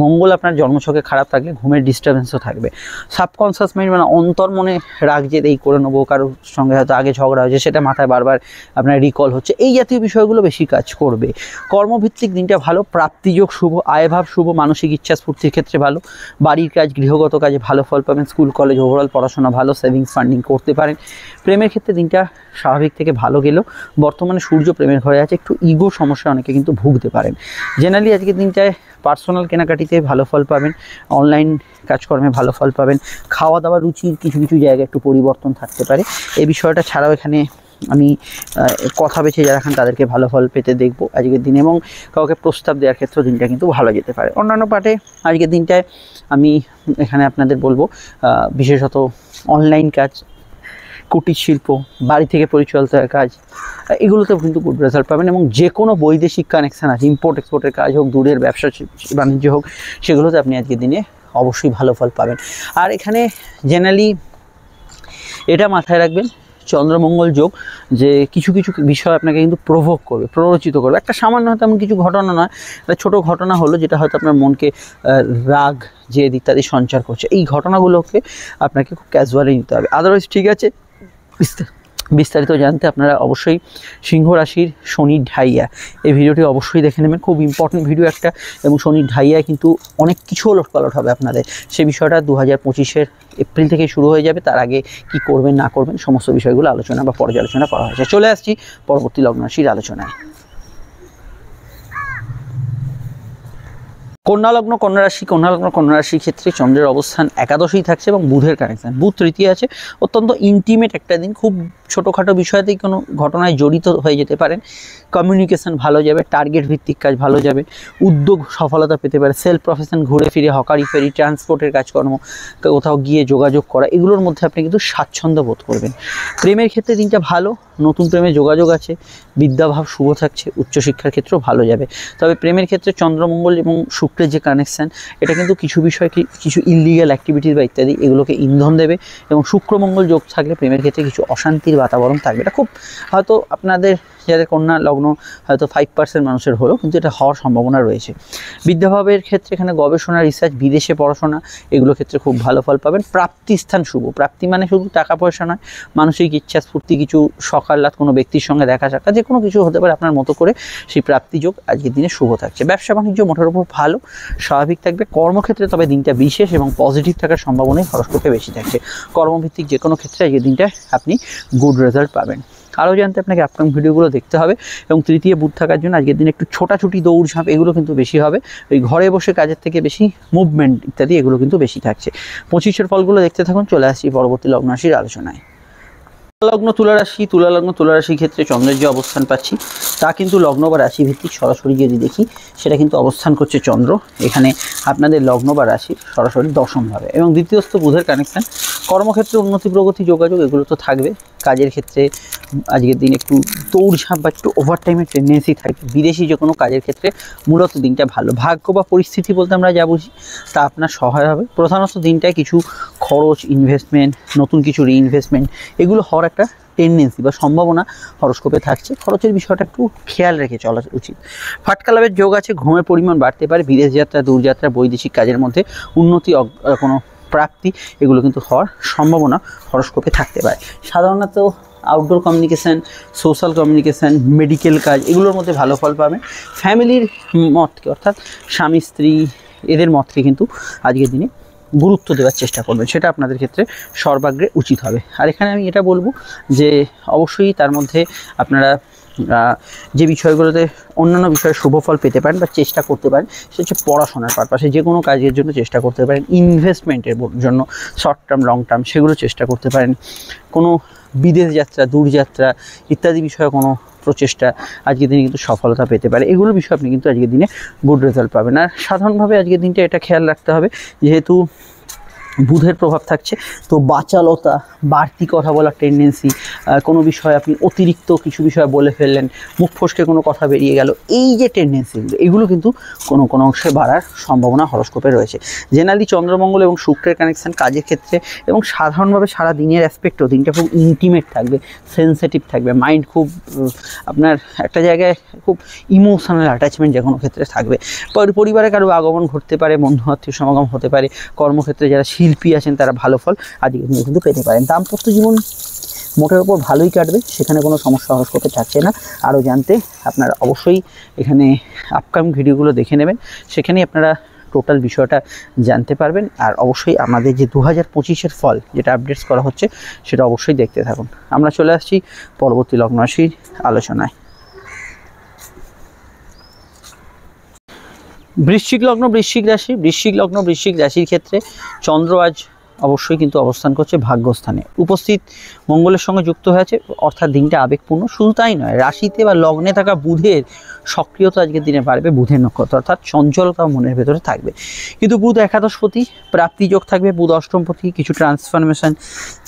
Speaker 1: মঙ্গল আপনার জন্মছকে খারাপ থাকলে ঘুমের ডিস্টারবেন্সও থাকবে। সাবকনসিয়াস মাইন্ড মানে অন্তর মনে রাগ যে এই করে নেবো, কারোর সঙ্গে হয়তো আগে ঝগড়া হয়েছে সেটা মাথায় বারবার আপনার রিকল হচ্ছে, এই জাতীয় বিষয়গুলো বেশি কাজ করবে। কর্মভিত্তিক দিনটা ভালো, প্রাপ্তিযোগ শুভ, আয়ভাব শুভ, মানসিক ইচ্ছা স্ফূর্তির ক্ষেত্রে ভালো, বাড়ির কাজ, গৃহগত কাজে ভালো ফল পাবেন, স্কুল কলেজ ওভারঅল পড়াশোনা ভালো, সেভিংস ফান্ডিং করতে পারেন। প্রেমের ক্ষেত্রে দিনটা স্বাভাবিক থেকে ভালো গেলেও বর্তমানে সূর্য প্রেমের ঘরে আছে, একটু ইগো সমস্যা অনেকে কিন্তু ভুগতে পারেন। জেনারেলি আজকের দিনটায় পার্সোনাল কেনাকাটিতে ভালো ফল পাবেন, অনলাইন কাজকর্মে ভালো ফল পাবেন, খাওয়া দাওয়ার রুচির কিছু কিছু জায়গায় একটু পরিবর্তন থাকতে পারে। এই বিষয়টা ছাড়াও এখানে আমি কথা বেছে যারা খান তাদেরকে ভালো ফল পেতে দেখব আজকের দিনে, এবং কাউকে প্রস্তাব দেওয়ার ক্ষেত্রে দিনটা কিন্তু ভালো যেতে পারে। অন্যান্য পার্টে আজকের দিনটায় আমি এখানে আপনাদের বলবো বিশেষত অনলাইন কাজ, কুটির শিল্প, বাড়ি থেকে পরিচালিত কাজ, এগুলোতেও কিন্তু গুড রেজাল্ট পাবেন। এবং যে কোনো বৈদেশিক কানেকশান আছে, ইম্পোর্ট এক্সপোর্টের কাজ হোক, দূরের ব্যবসা বাণিজ্য হোক, সেগুলোতে আপনি আজকের দিনে অবশ্যই ভালো ফল পাবেন। আর এখানে জেনারেলি এটা মাথায় রাখবেন, চন্দ্রমঙ্গল যোগ যে কিছু কিছু বিষয় আপনাকে কিন্তু প্রভোগ করবে, প্ররোচিত করবে। একটা সামান্য হয়তো এমন কিছু ঘটনা নয়, একটা ছোটো ঘটনা হলো যেটা হয়তো আপনার মনকে রাগ, জেদ ইত্যাদি সঞ্চার করছে, এই ঘটনাগুলোকে আপনাকে খুব ক্যাজুয়ালি নিতে হবে। আদারওয়াইজ ঠিক আছে। বিস্তারিত জানতে আপনারা অবশ্যই সিংহ রাশির শনির ঢাইয়া এই ভিডিওটি অবশ্যই দেখে নেবেন, খুব ইম্পর্টেন্ট ভিডিও একটা। এবং শনির ঢাইয়ায় কিন্তু অনেক কিছু ওলটপালট হবে আপনাদের, সেই বিষয়টা 2025-এর এপ্রিল থেকে শুরু হয়ে যাবে। তার আগে কি করবেন না করবেন সমস্ত বিষয়গুলো আলোচনা বা পর্যালোচনা করা হয়েছে। চলে আসছি পরবর্তী লগ্ন রাশির আলোচনায়। কন্যা লগ্ন, কন্যা রাশি, কন্যা লগ্ন, কন্যা রাশির ক্ষেত্রে চন্দ্রের অবস্থান একাদশেই থাকছে এবং বুধের কানেকশন, বুধ তৃতীয় আছে। অত্যন্ত ইন্টিমেট একটা দিন, খুব ছোটোখাটো বিষয়তেই কোনো ঘটনায় জড়িত হয়ে যেতে পারেন। কমিউনিকেশন ভালো যাবে, টার্গেট ভিত্তিক কাজ ভালো যাবে, উদ্যোগ সফলতা পেতে পারে, সেলফ প্রফেশন, ঘুরে ফিরে হকারি ফেরি, ট্রান্সপোর্টের কাজকর্ম, কোথাও গিয়ে যোগাযোগ করা, এগুলোর মধ্যে আপনি কিন্তু স্বাচ্ছন্দ্য বোধ করবেন। প্রেমের ক্ষেত্রে দিনটা ভালো, নতুন প্রেমে যোগাযোগ আছে, বিদ্যাভাব শুভ থাকছে, উচ্চশিক্ষার ক্ষেত্রেও ভালো যাবে। তবে প্রেমের ক্ষেত্রে চন্দ্রমঙ্গল এবং শুক্রের যে কানেকশান, এটা কিন্তু কিছু বিষয় কিছু ইললিগাল অ্যাক্টিভিটিস বা ইত্যাদি এগুলোকে ইন্ধন দেবে। এবং শুক্রমঙ্গল যোগ থাকলে প্রেমের ক্ষেত্রে কিছু অশান্তির বাতাবরণ থাকবে। এটা খুব হয়তো আপনাদের যাদের কন্যা লগ্ন হয়তো 5% মানুষের হলেও কিন্তু এটা হওয়ার সম্ভাবনা রয়েছে। বিদ্যাভাবের ক্ষেত্রে এখানে গবেষণা, রিসার্চ, বিদেশে পড়াশোনা এগুলো ক্ষেত্রে খুব ভালো ফল পাবেন। প্রাপ্তি স্থান শুভ, প্রাপ্তি মানে শুধু টাকা পয়সা নয়, মানসিক ইচ্ছা স্ফূর্তি, কিছু সকাল্লাদ, কোনো ব্যক্তির সঙ্গে দেখা সাক্ষাৎ, যে কোনো কিছু হতে পারে আপনার মতো করে, সেই প্রাপ্তিযোগ আজকের দিনে শুভ থাকছে। ব্যবসা বাণিজ্য মোটের উপর ভালো, স্বাভাবিক থাকবে। কর্মক্ষেত্রে তবে দিনটা বিশেষ এবং পজিটিভ থাকার সম্ভাবনাই হরস্কোপে বেশি থাকছে। কর্মভিত্তিক যে কোনো ক্ষেত্রে আজকের দিনটা আপনি গুড রেজাল্ট পাবেন। আরও জানতে আপনাকে আপকামিং ভিডিওগুলো দেখতে হবে। এবং তৃতীয় বুধ থাকার জন্য আজকের দিনে একটু ছোটাছুটি, দৌড়ঝাঁপ এগুলো কিন্তু বেশি হবে। ওই ঘরে বসে কাজের থেকে বেশি মুভমেন্ট ইত্যাদি এগুলো কিন্তু বেশি থাকছে। 25-এর ফলগুলো দেখতে থাকুন। চলে আসছি পরবর্তী লগ্ন রাশির আলোচনায়। তুলা লগ্ন তুলা রাশির ক্ষেত্রে চন্দ্রের যে অবস্থান পাচ্ছি তা কিন্তু লগ্ন বা রাশি ভিত্তিক। সরাসরি যদি দেখি সেটা কিন্তু অবস্থান করছে চন্দ্র এখানে আপনাদের লগ্ন বা রাশির সরাসরি দশমভাবে, এবং দ্বিতীয়স্থ বুধের কানেকশান। কর্মক্ষেত্রে উন্নতি প্রগতি যোগাযোগ এগুলো তো থাকবে। কাজের ক্ষেত্রে আজকের দিন একটু দৌড়ঝাঁপ বা একটু ওভারটাইমের টেন্ডেন্সি থাকবে। বিদেশি যে কোনো কাজের ক্ষেত্রে মূলত দিনটা ভালো। ভাগ্য বা পরিস্থিতি বলতে আমরা যা বুঝি তা আপনার সহায় হবে। প্রধানত দিনটায় কিছু খরচ, ইনভেস্টমেন্ট, নতুন কিছু রিইনভেস্টমেন্ট এগুলো হওয়ার একটা টেন্ডেন্সি বা সম্ভাবনা হরস্কোপে থাকছে। খরচের বিষয়টা একটু খেয়াল রেখে চলা উচিত। ফাটকা লাভের যোগ আছে, ঘুমের পরিমাণ বাড়তে পারে। বিদেশ যাত্রা, দূরযাত্রা, বৈদেশিক কাজের মধ্যে উন্নতি, কোনো প্রাপ্তি এগুলো কিন্তু হওয়ার সম্ভাবনা হরস্কোপে থাকতে পারে। সাধারণত outdoor communication, social communication, medical কাজ এগুলোর মধ্যে ভালো ফল পাবেন। ফ্যামিলির মতকে অর্থাৎ স্বামী স্ত্রী এদের মতকে কিন্তু আজকের দিনে গুরুত্ব দেওয়ার চেষ্টা করবেন, সেটা আপনাদের ক্ষেত্রে সর্বাগ্রে উচিত হবে। আর এখানে আমি এটা বলবো যে অবশ্যই তার মধ্যে আপনারা যে বিষয়গুলোতে অন্যান্য বিষয়ে শুভ ফল পেতে পারেন বা চেষ্টা করতে পারেন সেটা হচ্ছে পড়াশোনার পারপাসে যে কোনো কাজের জন্য চেষ্টা করতে পারেন। ইনভেস্টমেন্টের জন্য শর্ট টার্ম লং টার্ম সেগুলো চেষ্টা করতে পারেন। কোনো বিদেশ যাত্রা, দূরযাত্রা ইত্যাদি বিষয়ে কোনো প্রচেষ্টা আজকের দিনে কিন্তু সফলতা পেতে পারে। এগুলো বিষয়ে আপনি কিন্তু আজকের দিনে গুড রেজাল্ট পাবেন। আর সাধারণভাবে আজকের দিনটা এটা খেয়াল রাখতে হবে, যেহেতু বুধের প্রভাব থাকছে তো বাচালতা, বাড়তি কথা বলার টেন্ডেন্সি, কোনো বিষয়ে আপনি অতিরিক্ত কিছু বিষয় বলে ফেললেন, মুখ ফসকে কোনো কথা বেরিয়ে গেল, এই যে টেন্ডেন্সিগুলো এগুলো কিন্তু কোনো অংশে বাড়ার সম্ভাবনা হরস্কোপে রয়েছে। জেনারেলি চন্দ্রমঙ্গল এবং শুক্রের কানেকশান কাজের ক্ষেত্রে এবং সাধারণভাবে সারা দিনের অ্যাসপেক্টও দিনটা খুব ইন্টিমেট থাকবে, সেন্সিটিভ থাকবে। মাইন্ড খুব আপনার একটা জায়গায় খুব ইমোশনাল অ্যাটাচমেন্ট যে কোনো ক্ষেত্রে থাকবে। পরিবারে কারো আগমন ঘটতে পারে, বন্ধু আত্মীয় সমাগম হতে পারে। কর্মক্ষেত্রে যারা শিল্পী আছেন তারা ভালো ফল আজকে কিন্তু পেতে পারেন। দাম্পত্য জীবন মোটের ওপর ভালোই কাটবে, সেখানে কোনো সমস্যা হরস্কোপে থাকছে না। আরও জানতে আপনারা অবশ্যই এখানে আপকামিং ভিডিওগুলো দেখে নেবেন, সেখানেই আপনারা টোটাল বিষয়টা জানতে পারবেন। আর অবশ্যই আমাদের যে 2025-এর ফল যেটা আপডেটস করা হচ্ছে সেটা অবশ্যই দেখতে থাকুন। আমরা চলে আসছি পরবর্তী লগ্ন রাশির আলোচনায়। বৃশ্চিক লগ্ন বৃশ্চিক রাশির ক্ষেত্রে চন্দ্র আজ অবশ্যই কিন্তু অবস্থান করছে ভাগ্যস্থানে, উপস্থিত মঙ্গলের সঙ্গে যুক্ত হয়েছে, অর্থাৎ দিনটা আবেগপূর্ণ। শুধু তাই নয়, রাশিতে বা লগ্নে থাকা বুধের সক্রিয়তা আজকের দিনে বাড়বে। বুধের নক্ষত্র অর্থাৎ চঞ্চলতা মনের ভেতরে থাকবে, কিন্তু বুধ একাদশপতি, প্রাপ্তিযোগ থাকবে। বুধ অষ্টমপতি, কিছু ট্রান্সফরমেশন,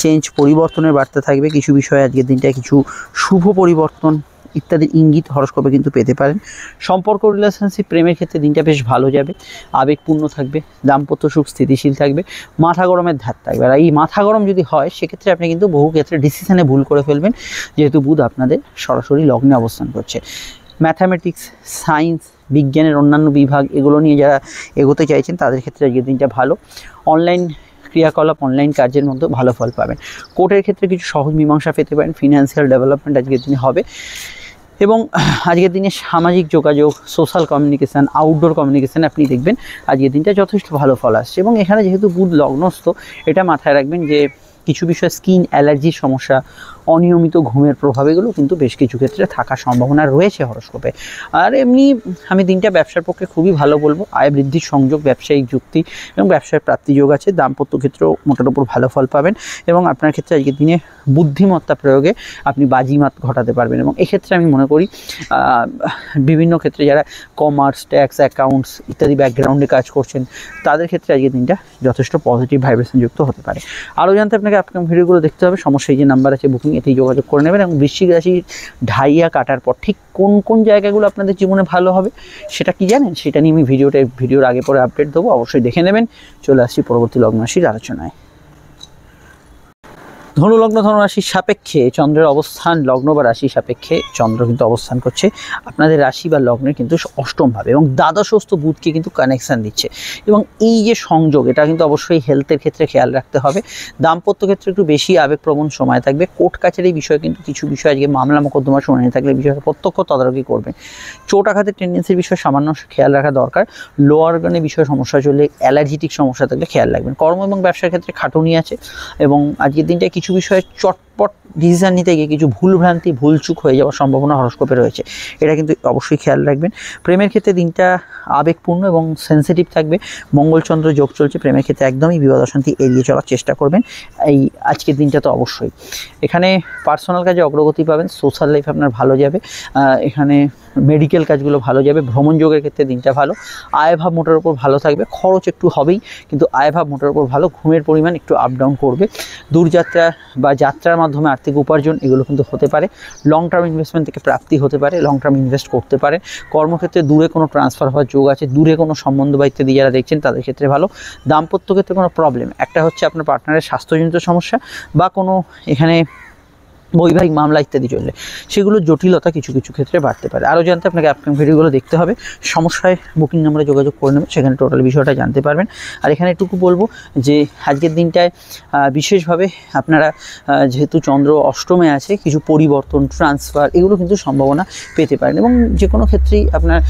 Speaker 1: চেঞ্জ, পরিবর্তনের বার্তা থাকবে। কিছু বিষয়ে আজকের দিনটায় কিছু শুভ পরিবর্তন ইত্যাদি ইঙ্গিত হরস্কোপে কিন্তু পেতে পারেন। সম্পর্ক, রিলেশনশিপ, প্রেমের ক্ষেত্রে দিনটা বেশ ভালো যাবে, আবেগপূর্ণ থাকবে। দাম্পত্য সুখ স্থিতিশীল থাকবে, মাথা গরমের ধার থাকবে। আর এই মাথা গরম যদি হয় সেক্ষেত্রে আপনি কিন্তু বহু ক্ষেত্রে ডিসিশনে ভুল করে ফেলবেন, যেহেতু বুধ আপনাদের সরাসরি লগ্নে অবস্থান করছে। ম্যাথামেটিক্স, সায়েন্স, বিজ্ঞানের অন্যান্য বিভাগ এগুলো নিয়ে যারা এগোতে চাইছেন তাদের ক্ষেত্রে আজকের দিনটা ভালো। অনলাইন ক্রিয়াকলাপ, অনলাইন কাজের মধ্যে ভালো ফল পাবেন। কোর্টের ক্ষেত্রে কিছু সহজ মীমাংসা পেতে পারেন। ফিনান্সিয়াল ডেভেলপমেন্ট আজকের দিনে হবে, এবং আজকের দিনে সামাজিক যোগাযোগ, সোশ্যাল কমিউনিকেশান, আউটডোর কমিউনিকেশান আপনি দেখবেন আজকের দিনটা যথেষ্ট ভালো ফল আসছে। এবং এখানে যেহেতু বুধ লগ্নস্থ, এটা মাথায় রাখবেন যে কিছু বিষয় স্কিন অ্যালার্জির সমস্যা, অনিয়মিত ঘুমের প্রভাব এগুলো কিন্তু বেশ কিছু ক্ষেত্রে থাকার সম্ভাবনা রয়েছে হরস্কোপে। আর এমনি আমি দিনটা ব্যবসার পক্ষে খুবই ভালো বলবো। আয় বৃদ্ধির সংযোগ, ব্যবসায়িক যুক্তি এবং ব্যবসায় প্রাপ্তিযোগ আছে। দাম্পত্য ক্ষেত্রেও মোটের ওপর ভালো ফল পাবেন, এবং আপনার ক্ষেত্রে আজকের দিনে বুদ্ধিমত্তা প্রয়োগে আপনি বাজিমাত ঘটাতে পারবেন। এবং এক্ষেত্রে আমি মনে করি বিভিন্ন ক্ষেত্রে যারা কমার্স, ট্যাক্স, অ্যাকাউন্টস ইত্যাদি ব্যাকগ্রাউন্ডে কাজ করছেন তাদের ক্ষেত্রে আজকের দিনটা যথেষ্ট পজিটিভ ভাইব্রেশন যুক্ত হতে পারে। আরও জানতে আপনাকে আপকামিং ভিডিওগুলো দেখতে হবে। সমস্যায় যে নাম্বার আছে বুকিং, এতেই যোগাযোগ করে নেবেন। এবং বৃশ্চিক রাশির ঢাইয়া কাটার পর ঠিক কোন কোন জায়গাগুলো আপনাদের জীবনে ভালো হবে সেটা কি জানেন, সেটা নিয়ে আমি ভিডিওর আগে পরে আপডেট দেবো, অবশ্যই দেখে নেবেন। চলে আসছি পরবর্তী লগ্ন রাশির আলোচনায়। ধনুলগ্ন, ধনুরাশির সাপেক্ষে চন্দ্রের অবস্থান, লগ্ন বা রাশি সাপেক্ষে চন্দ্র কিন্তু অবস্থান করছে আপনাদের রাশি বা লগ্নের কিন্তু অষ্টমভাবে, এবং দ্বাদশস্থ বুধকে কিন্তু কানেকশান দিচ্ছে। এবং এই যে সংযোগ, এটা কিন্তু অবশ্যই হেলথের ক্ষেত্রে খেয়াল রাখতে হবে। দাম্পত্য ক্ষেত্রে একটু বেশি আবেগপ্রবণ সময় থাকবে। কোর্ট কাছারির বিষয়ে কিন্তু কিছু বিষয় আজকে মামলা মোকদ্দমা শুনানি থাকলে বিষয়টা প্রত্যক্ষ তদারকি করবেন। চোট আঘাতের টেন্ডেন্সির বিষয়ে সামান্য খেয়াল রাখা দরকার। লোয়ার অর্গানের বিষয়ে সমস্যা চললে, অ্যালার্জিটিক সমস্যা থাকলে খেয়াল রাখবেন। কর্ম এবং ব্যবসার ক্ষেত্রে খাটুনি আছে, এবং আজকের দিনটা কিছু বিষয়ে চট ঝটপট ডিসিশন নিতে গিয়ে কিছু ভুলভ্রান্তি ভুলচুক হয়ে যাওয়ার সম্ভাবনা হরস্কোপে রয়েছে, এটা কিন্তু অবশ্যই খেয়াল রাখবেন। প্রেমের ক্ষেত্রে দিনটা আবেগপূর্ণ এবং সেন্সিটিভ থাকবে। মঙ্গলচন্দ্র যোগ চলছে, প্রেমের ক্ষেত্রে একদমই বিবাদ অশান্তি এড়িয়ে চলার চেষ্টা করবেন এই আজকের দিনটা। তো অবশ্যই এখানে পার্সোনাল কাজে অগ্রগতি পাবেন, সোশ্যাল লাইফ আপনার ভালো যাবে, এখানে মেডিকেল কাজগুলো ভালো যাবে। ভ্রমণ যোগের ক্ষেত্রে দিনটা ভালো, আয়ভাব মোটের উপর ভালো থাকবে, খরচ একটু হবেই কিন্তু আয়ভাব মোটের উপর ভালো। ঘুমের পরিমাণ একটু আপ ডাউন করবে, দূরযাত্রা বা যাত্রার মাধ্যমে আর্থিক উপার্জন এগুলো কিন্তু হতে পারে। লং টার্ম ইনভেস্টমেন্ট থেকে প্রাপ্তি হতে পারে, লং টার্ম ইনভেস্ট করতে পারে। কর্মক্ষেত্রে দূরে কোনো ট্রান্সফার হওয়ার যোগ আছে, দূরে কোনো সম্বন্ধ বা ইত্যাদি যারা দেখছেন তাদের ক্ষেত্রে ভালো। দাম্পত্য ক্ষেত্রে কোনো প্রবলেম, একটা হচ্ছে আপনার পার্টনারের স্বাস্থ্যজনিত সমস্যা বা কোনো এখানে বৈবাহিক মামলা ইত্যাদি চললে সেগুলোর জটিলতা কিছু কিছু ক্ষেত্রে বাড়তে পারে। আরও জানতে আপনাকে আপকামিং ভিডিওগুলো দেখতে হবে, সমস্যায় বুকিং নাম্বারে যোগাযোগ করে নেবেন, সেখানে টোটাল বিষয়টা জানতে পারবেন। আর এখানে এটুকু বলবো যে আজকের দিনটায় বিশেষভাবে আপনারা যেহেতু চন্দ্র অষ্টমে আছে, কিছু পরিবর্তন ট্রান্সফার এগুলো কিন্তু সম্ভাবনা পেতে পারেন এবং যে কোনো ক্ষেত্রেই আপনার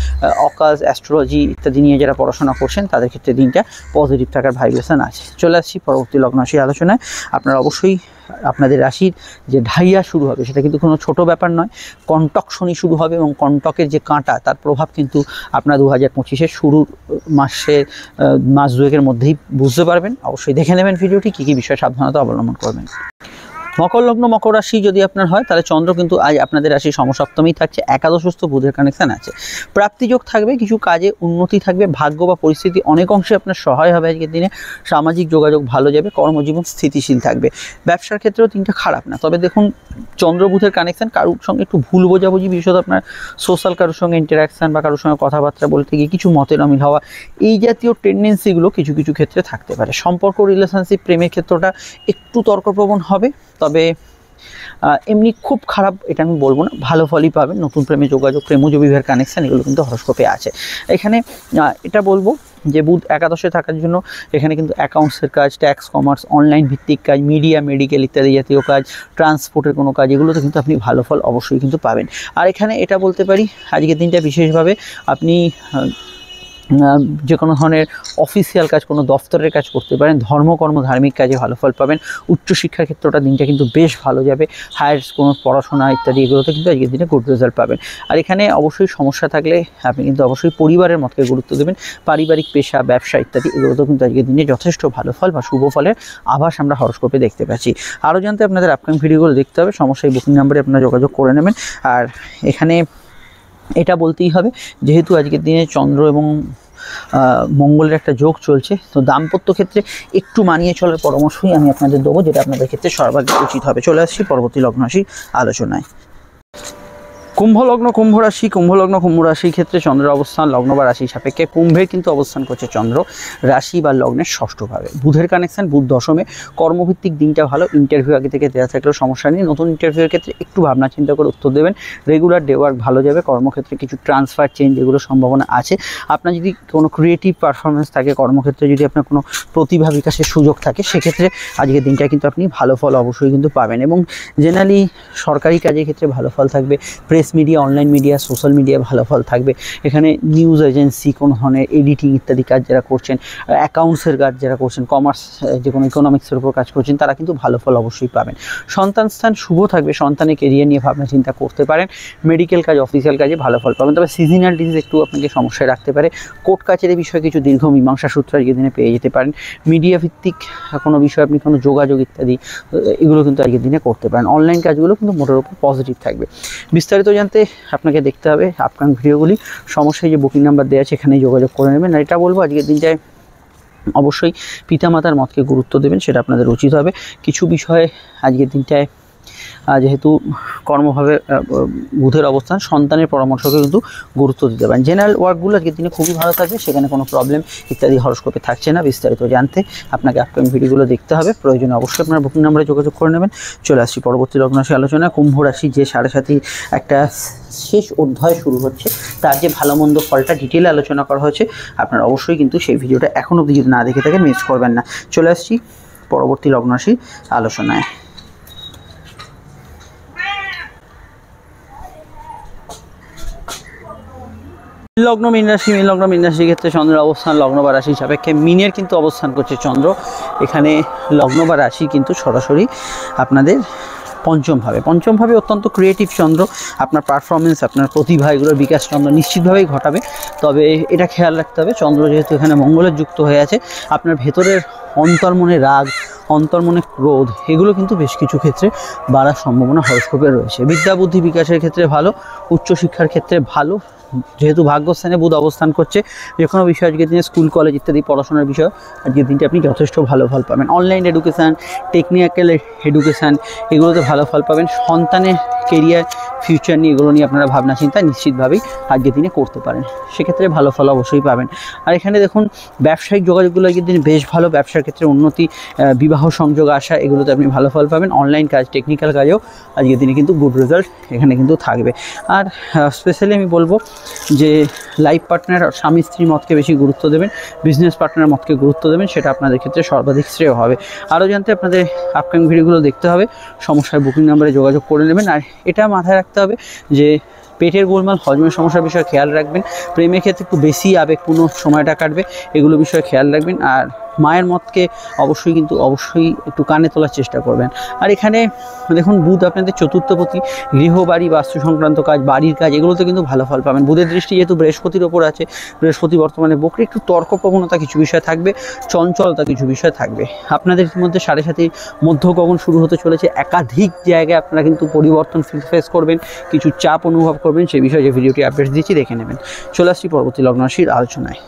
Speaker 1: অকাজ অ্যাস্ট্রোলজি ইত্যাদি নিয়ে যারা পড়াশোনা করছেন তাদের ক্ষেত্রে দিনটা পজিটিভ থাকার ভাইব্রেশন আছে। চলে আসছি পরবর্তী লগ্ন রাশির আলোচনায়। আপনারা অবশ্যই আপনাদের রাশির যে ঢাইয়া শুরু হবে সেটা কিন্তু কোনো ছোট ব্যাপার নয়। কন্টক শনি শুরু হবে এবং কন্টকের যে কাঁটা তার প্রভাব কিন্তু আপনার 2025-এর শুরুর মাস দুয়েকের মধ্যেই বুঝতে পারবেন। অবশ্যই দেখে নেবেন ভিডিওটি, কী কী বিষয়ে সাবধানতা অবলম্বন করবেন। মকর লগ্ন মকর রাশি যদি আপনার হয় তাহলে চন্দ্র কিন্তু আজ আপনাদের রাশি সমসপ্তমেই থাকছে, একাদশস্থ বুধের কানেকশান আছে, প্রাপ্তিযোগ থাকবে, কিছু কাজে উন্নতি থাকবে, ভাগ্য বা পরিস্থিতি অনেক অংশে আপনার সহায় হবে আজকের দিনে, সামাজিক যোগাযোগ ভালো যাবে, কর্মজীবন স্থিতিশীল থাকবে। ব্যবসার ক্ষেত্রেও দিনটা খারাপ না, তবে দেখুন চন্দ্র বুধের কানেকশান কারোর সঙ্গে একটু ভুল বোঝাবুঝি, বিশেষত আপনার সোশ্যাল কারোর সঙ্গে ইন্টারাকশান বা কারোর সঙ্গে কথাবার্তা বলতে গিয়ে কিছু মতের অমিল হওয়া, এই জাতীয় টেন্ডেন্সিগুলো কিছু কিছু ক্ষেত্রে থাকতে পারে। সম্পর্ক রিলেশনশিপ প্রেমের ক্ষেত্রটা একটু তর্কপ্রবণ হবে, তবে এমনি খুব খারাপ এটা আমি বলবো না, ভালো ফলই পাবেন। নতুন প্রেমে যোগাযোগ, প্রেমজ বিবাহের কানেকশান এগুলো কিন্তু হরস্কোপে আছে। এখানে এটা বলবো যে বুধ একাদশে থাকার জন্য এখানে কিন্তু অ্যাকাউন্টসের কাজ, ট্যাক্স, কমার্স, অনলাইন ভিত্তিক কাজ, মিডিয়া, মেডিকেল ইত্যাদি জাতীয় কাজ, ট্রান্সপোর্টের কোনো কাজ, এগুলোতে কিন্তু আপনি ভালো ফল অবশ্যই কিন্তু পাবেন। আর এখানে এটা বলতে পারি আজকের দিনটা বিশেষভাবে আপনি যে কোনো ধরনের অফিসিয়াল কাজ, কোনো দফতরের কাজ করতে পারেন, ধর্মকর্ম ধার্মিক কাজে ভালো ফল পাবেন। উচ্চশিক্ষার ক্ষেত্রটা দিনটা কিন্তু বেশ ভালো যাবে, হায়ার কোনো পড়াশোনা ইত্যাদি এগুলোতে কিন্তু আজকের দিনে গুড রেজাল্ট পাবেন। আর এখানে অবশ্যই সমস্যা থাকলে আপনি কিন্তু অবশ্যই পরিবারের মতকে গুরুত্ব দেবেন, পারিবারিক পেশা, ব্যবসা ইত্যাদি এগুলোতেও কিন্তু আজকের দিনে যথেষ্ট ভালো ফল বা শুভ ফলের আভাস আমরা হরস্কোপে দেখতে পাচ্ছি। আরও জানতে আপনাদের আপকামিং ভিডিওগুলো দেখতে হবে, সমস্যায় বুকিং নাম্বারে আপনারা যোগাযোগ করে নেবেন। আর এখানে এটা বলতেই হবে যেহেতু আজকের দিনে চন্দ্র এবং মঙ্গলের একটা যোগ চলছে, তো দাম্পত্য ক্ষেত্রে একটু মানিয়ে চলার পরামর্শই আমি আপনাদের দেবো, যেটা আপনাদের ক্ষেত্রে সর্বাধিক উচিত হবে। চলে আসছি পরবর্তী লগ্ন রাশির আলোচনায়। কুম্ভ লগ্ন কুম্ভ রাশি, কুম্ভ লগ্ন কুম্ভ রাশির ক্ষেত্রে চন্দ্রের অবস্থান লগ্ন বা রাশি সাপেক্ষে কুম্ভের কিন্তু অবস্থান করছে চন্দ্র রাশি বা লগ্নের ষষ্ঠভাবে, বুধের কানেকশান, বুধ দশমে। কর্মভিত্তিক দিনটা ভালো, ইন্টারভিউ আগে থেকে দেওয়া থাকলেও সমস্যা নেই, নতুন ইন্টারভিউয়ের ক্ষেত্রে একটু ভাবনা চিন্তা করে উত্তর দেবেন। রেগুলার ডে ওয়ার্ক ভালো যাবে, কর্মক্ষেত্রে কিছু ট্রান্সফার চেঞ্জ এগুলো সম্ভাবনা আছে। আপনার যদি কোনো ক্রিয়েটিভ পারফরমেন্স থাকে, কর্মক্ষেত্রে যদি আপনার কোনো প্রতিভা বিকাশের সুযোগ থাকে, সেক্ষেত্রে আজকের দিনটা কিন্তু আপনি ভালো ফল অবশ্যই কিন্তু পাবেন। এবং জেনারেলি সরকারি কাজের ক্ষেত্রে ভালো ফল থাকবে, press media, online media, social media ভালো ফল থাকবে। এখানে নিউজ এজেন্সি, কোনো ধরনের এডিটিং ইত্যাদি কাজ যারা করছেন, অ্যাকাউন্টসের কাজ যারা করছেন, কমার্স যে কোনো ইকোনমিক্সের উপর কাজ করছেন, তারা কিন্তু ভালো ফল অবশ্যই পাবেন। সন্তান স্থান শুভ থাকবে, সন্তানের কেরিয়ার নিয়ে ভাবনা চিন্তা করতে পারেন। মেডিকেল কাজ, অফিসিয়াল কাজে ভালো ফল পাবেন, তবে সিজনাল ডিজিজ একটু আপনাকে সমস্যায় রাখতে পারে। কোর্ট কাছারির বিষয়ে কিছু দীর্ঘ মীমাংসা সূত্র আজকের দিনে পেয়ে যেতে পারেন। মিডিয়া ভিত্তিক কোনো বিষয়ে আপনি কোনো যোগাযোগ ইত্যাদি এগুলো কিন্তু আজকের দিনে করতে পারেন। অনলাইন কাজগুলো কিন্তু মোটের উপর পজিটিভ থাকবে। বিস্তারিত জানতে আপনাকে দেখতে হবে আপকামিং ভিডিওগুলি, সমস্যায় যে বুকিং নাম্বার দেওয়া আছে এখানেই যোগাযোগ করে নেবেন। আর এটা বলবো আজকের দিনটায় অবশ্যই পিতামাতার মতকে গুরুত্ব দেবেন, সেটা আপনাদের উচিত হবে। কিছু বিষয়ে আজকের দিনটায় যেহেতু কর্মভাবে বুধের অবস্থান, সন্তানের পরামর্শকে কিন্তু গুরুত্ব দিতে পারেন। জেনারেল ওয়ার্কগুলো আজকের দিনে খুবই ভালো থাকবে, সেখানে কোনো প্রবলেম ইত্যাদি হরস্কোপে থাকছে না। বিস্তারিত জানতে আপনাকে আপকামিং ভিডিওগুলো দেখতে হবে, প্রয়োজনে অবশ্যই আপনারা বুকিং নাম্বারে যোগাযোগ করে নেবেন। চলে আসছি পরবর্তী লগ্ন রাশি আলোচনা। কুম্ভ রাশি যে 7.5 একটা শেষ অধ্যায় শুরু হচ্ছে, তার যে ভালো মন্দ ফলটা ডিটেলে আলোচনা করা হয়েছে, আপনারা অবশ্যই কিন্তু সেই ভিডিওটা এখন অবধি যদি না দেখে থাকেন মিস করবেন না। চলে আসছি পরবর্তী লগ্ন রাশি আলোচনায়। লগ্ন মীন রাশি, মীন লগ্ন মীন রাশির ক্ষেত্রে চন্দ্রের অবস্থান লগ্ন বা রাশি সাপেক্ষে মিনের কিন্তু অবস্থান করছে চন্দ্র। এখানে লগ্ন বা রাশি কিন্তু সরাসরি আপনাদের পঞ্চমভাবে অত্যন্ত ক্রিয়েটিভ চন্দ্র, আপনার পারফরমেন্স, আপনার প্রতিভা, এগুলোর বিকাশ চন্দ্র নিশ্চিতভাবেই ঘটাবে। তবে এটা খেয়াল রাখতে হবে, চন্দ্র যেহেতু এখানে মঙ্গলের যুক্ত হয়ে আছে, আপনার ভেতরের অন্তর্মনে রাগ, অন্তর্মনে ক্রোধ, এগুলো কিন্তু বেশ কিছু ক্ষেত্রে বাড়ার সম্ভাবনা হরস্কোপে রয়েছে। বিদ্যা বুদ্ধি বিকাশের ক্ষেত্রে ভালো, উচ্চশিক্ষার ক্ষেত্রে ভালো। যেহেতু ভাগ্যস্থানে বুধ অবস্থান করছে, যে কোনো বিষয় আজকের দিনে স্কুল কলেজ ইত্যাদি পড়াশোনার বিষয় আজকের দিনটি আপনি যথেষ্ট ভালো ফল পাবেন। অনলাইন এডুকেশান, টেকনিক্যাল এডুকেশান, এগুলোতে ভালো ফল পাবেন। সন্তানের কেরিয়ার, ফিউচার নিয়ে, এগুলো নিয়ে আপনারা ভাবনা চিন্তা নিশ্চিতভাবেই আজকের দিনে করতে পারেন, সেক্ষেত্রে ভালো ফল অবশ্যই পাবেন। আর এখানে দেখুন ব্যবসায়িক যোগাযোগগুলো আজকের দিনে বেশ ভালো, ব্যবসার ক্ষেত্রে উন্নতি, বিবাহ সংযোগ আসা, এগুলোতে আপনি ভালো ফল পাবেন। অনলাইন কাজ, টেকনিক্যাল কাজেও আজকের দিনে কিন্তু গুড রেজাল্ট এখানে কিন্তু থাকবে। আর স্পেশালি আমি বলবো যে লাইফ পার্টনার, স্বামী স্ত্রী মতকে বেশি গুরুত্ব দেবেন, বিজনেস পার্টনার মতকে গুরুত্ব দেবেন, সেটা আপনাদের ক্ষেত্রে সর্বাধিক শ্রেয় হবে। আরও জানতে আপনাদের আপকামিং ভিডিওগুলো দেখতে হবে, সমস্যার বুকিং নাম্বারে যোগাযোগ করে নেবেন। আর এটা মাথায় রাখতে হবে যে পেটের গোলমাল, হজমের সমস্যার বিষয়ে খেয়াল রাখবেন। প্রেমের ক্ষেত্রে একটু বেশি আবেগপূর্ণ সময়টা কাটবে, এগুলো বিষয়ে খেয়াল রাখবেন। আর মায়ের মতকে অবশ্যই একটু কানে তোলার চেষ্টা করবেন। আর এখানে দেখুন বুধ আপনাদের চতুর্থপতি, গৃহ বাড়ি বাস্তু সংক্রান্ত কাজ, বাড়ির কাজ, এগুলোতে কিন্তু ভালো ফল পাবেন। বুধের দৃষ্টি যেহেতু বৃহস্পতির ওপর আছে, বৃহস্পতি বর্তমানে বকরি, একটু তর্ক প্রবণতা কিছু বিষয় থাকবে, চঞ্চলতা কিছু বিষয় থাকবে। আপনাদের মধ্যে 7.5 মধ্য গগন শুরু হতে চলেছে, একাধিক জায়গায় আপনারা কিন্তু পরিবর্তন ফেস করবেন, কিছু চাপ অনুভব করবেন, সেই বিষয়ে যে ভিডিওটি আপডেট দিচ্ছি দেখে নেবেন। চলে আসছি পরবর্তী লগ্ন রাশির আলোচনায়।